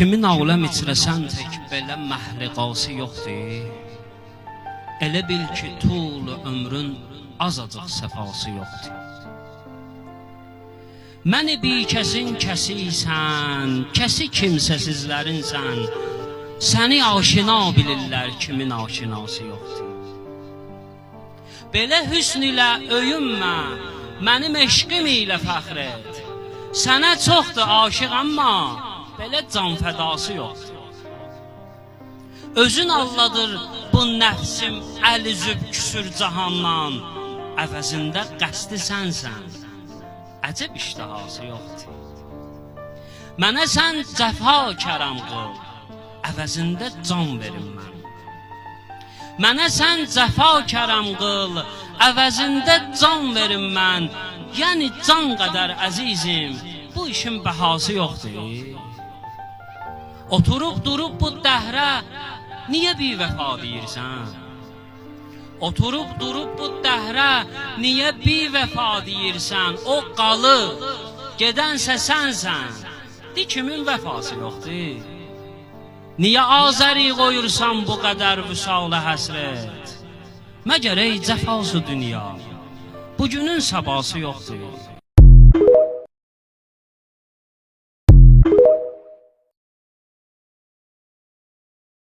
kimin aləm içirəsən tək belə məhliqası yoxdur. Elə bil ki, tul ömrün azacıq səfası yoxdur. Məni bikəsin kəsiysən, kəsi kimsəsizlərinsən, səni aşina bilirlər, kimin aşinası yoxdur. Belə hüsn ilə öyünmə, mənim eşqim ilə fəxr et. Sənə çoxdur aşiq, amma belə can fədası yoxdur. Özün alladır bu nəfsim əl-üzüb küsür cahandan, əvəzində qəsdi sənsən, əcəb iştihası yoxdur. Mənə sən cəfa kərəm qıl, əvəzində can verim mən. Mənə sən cəfa kərəm qıl, əvəzində can verim mən. Yəni can qədər əzizim, bu işin bəhası yoxdur. Oturub durub bu dəhrə niyə bivəfa deyirsən? Oturub durub bu dəhrə niyə bivəfa deyirsən? O qalır, gedənsə sənsən, de kimin vəfası yoxdur? Niyə azəri qoyursan bu qədər vüsalə həsrət? Məgər ey cəfası dünya, bugünün sabası yoxdur.